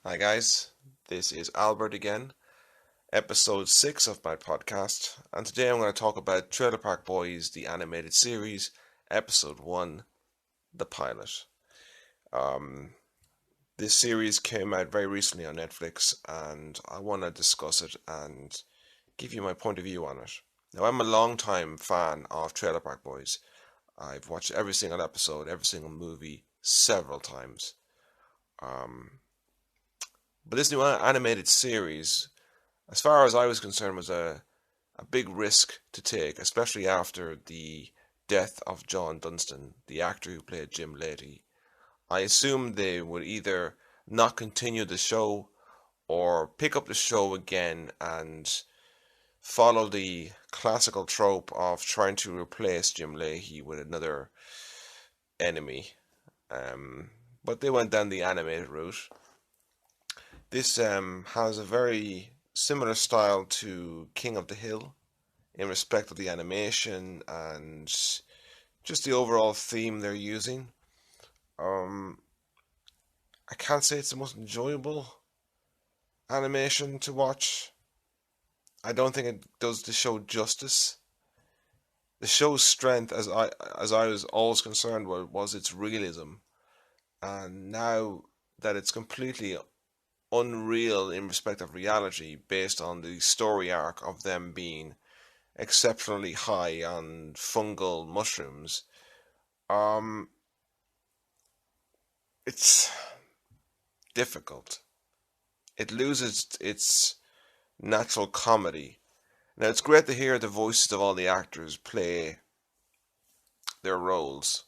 Hi guys, this is Albert again, episode 6 of my podcast, and today I'm going to talk about Trailer Park Boys, the animated series, episode 1, the pilot. Um, this series came out very recently on Netflix, and I want to discuss it and give you my point of view on it. Now, I'm a long-time fan of Trailer Park Boys. I've watched every single episode, every single movie, several times. Um, but this new animated series, as far as I was concerned, was a big risk to take, especially after the death of John Dunstan, the actor who played Jim Leahy. I assumed they would either not continue the show or pick up the show again and follow the classical trope of trying to replace Jim Leahy with another enemy. Um, but they went down the animated route. This has a very similar style to King of the Hill in respect of the animation and just the overall theme they're using. Um, I can't say it's the most enjoyable animation to watch. I don't think it does the show justice. The show's strength, as I was always concerned with, was its realism, and now that it's completely unreal in respect of reality, based on the story arc of them being exceptionally high on fungal mushrooms. Um, it's difficult. It loses its natural comedy. Now, it's great to hear the voices of all the actors play their roles,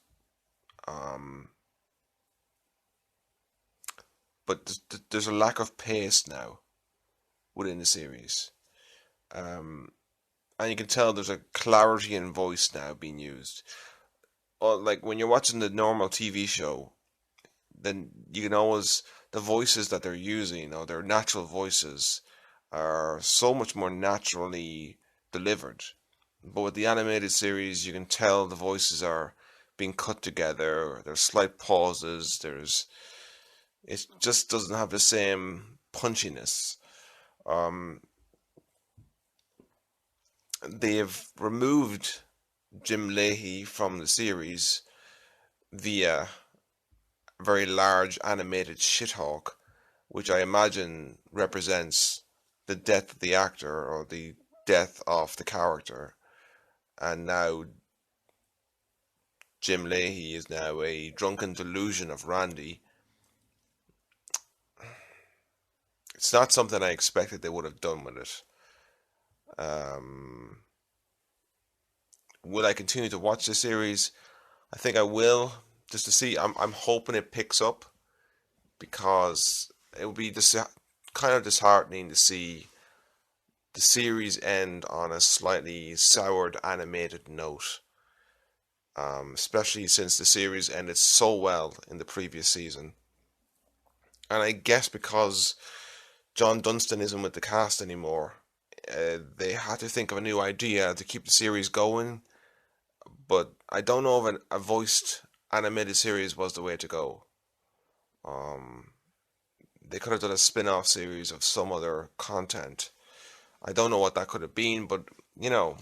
um, but there's a lack of pace now within the series. Um, and you can tell there's a clarity in voice now being used. Like when you're watching the normal TV show, then you can always, the voices that they're using, or their natural voices, are so much more naturally delivered. But with the animated series, you can tell the voices are being cut together. There's slight pauses. It just doesn't have the same punchiness. Um, they've removed Jim Leahy from the series via a very large animated shithawk, which I imagine represents the death of the actor or the death of the character. And now Jim Leahy is now a drunken delusion of Randy. It's not something I expected they would have done with it. Um, will I continue to watch the series? I think I will, just to see. I'm hoping it picks up because it would be kind of disheartening to see the series end on a slightly soured animated note. Especially since the series ended so well in the previous season. And I guess because John Dunstan isn't with the cast anymore, they had to think of a new idea to keep the series going. But I don't know if a voiced animated series was the way to go. Um, they could have done a spin off series of some other content. I don't know what that could have been, but you know,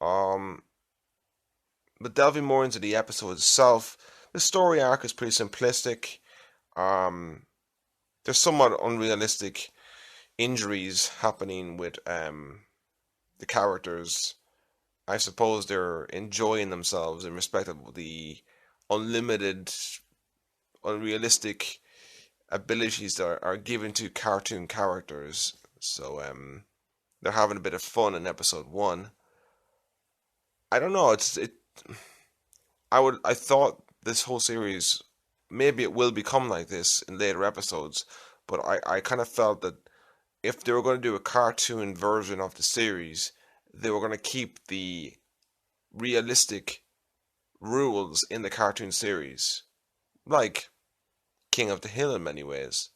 um, but delving more into the episode itself, the story arc is pretty simplistic. Um, there's somewhat unrealistic injuries happening with the characters. I suppose they're enjoying themselves in respect of the unlimited, unrealistic abilities that are given to cartoon characters. So they're having a bit of fun in episode one. I don't know. It. I thought this whole series, maybe it will become like this in later episodes, but I kind of felt that if they were going to do a cartoon version of the series, they were going to keep the realistic rules in the cartoon series, like King of the Hill in many ways,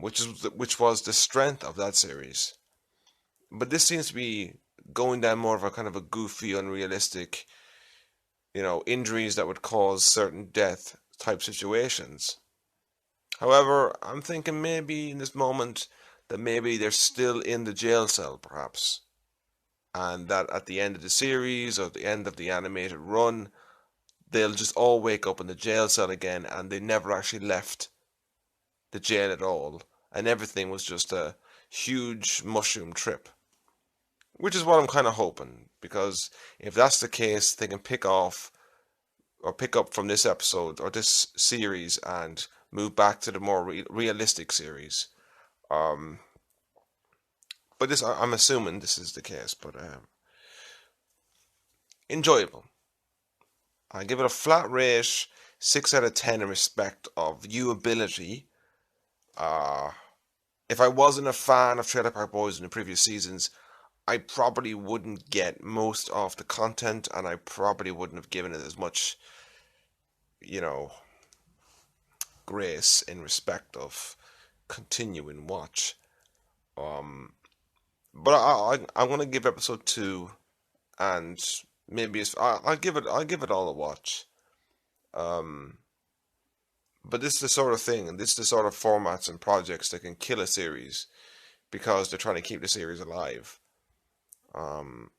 which was the strength of that series. But this seems to be going down more of a kind of a goofy, unrealistic, injuries that would cause certain death type situations. However, I'm thinking maybe in this moment that maybe they're still in the jail cell, perhaps, and that at the end of the series or the end of the animated run, they'll just all wake up in the jail cell again, and they never actually left the jail at all, and everything was just a huge mushroom trip. Which is what I'm kind of hoping, because if that's the case, they can pick off or pick up from this episode or this series and move back to the more realistic series. Um, but this, I'm assuming this is the case, but enjoyable. I give it a flat rate, 6 out of 10 in respect of viewability. Uh, if I wasn't a fan of Trailer Park Boys in the previous seasons, I probably wouldn't get most of the content, and I probably wouldn't have given it as much, you know, grace in respect of continuing watch. Um, but I'm gonna give episode 2, and maybe I'll give it all a watch. Um, but this is the sort of thing, and this is the sort of formats and projects that can kill a series because they're trying to keep the series alive. Um,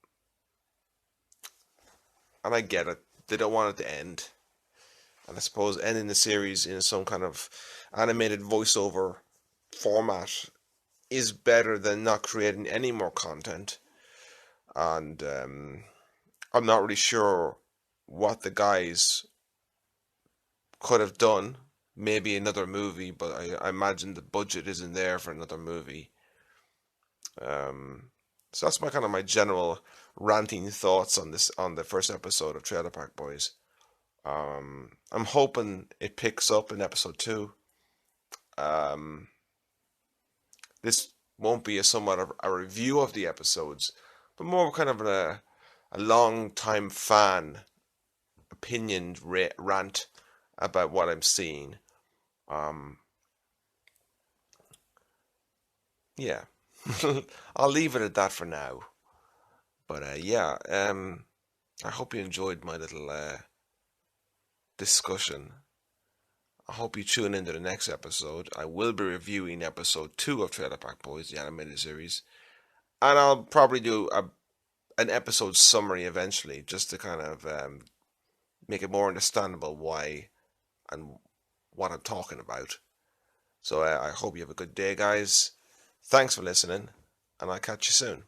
and I get it; they don't want it to end. And I suppose ending the series in some kind of animated voiceover format is better than not creating any more content. And I'm not really sure what the guys could have done. Maybe another movie, but I imagine the budget isn't there for another movie. Um, so that's my general ranting thoughts on this on the first episode of Trailer Park Boys. I'm hoping it picks up in episode 2. Um, this won't be a somewhat of a review of the episodes, but more kind of a long time fan opinion rant about what I'm seeing. Um, yeah, I'll leave it at that for now. But yeah, I hope you enjoyed my little discussion. I hope you tune into the next episode. I will be reviewing episode 2 of Trailer Park Boys, the animated series, and I'll probably do an episode summary eventually, just to kind of make it more understandable why and what I'm talking about. So I hope you have a good day, guys. Thanks for listening, and I'll catch you soon.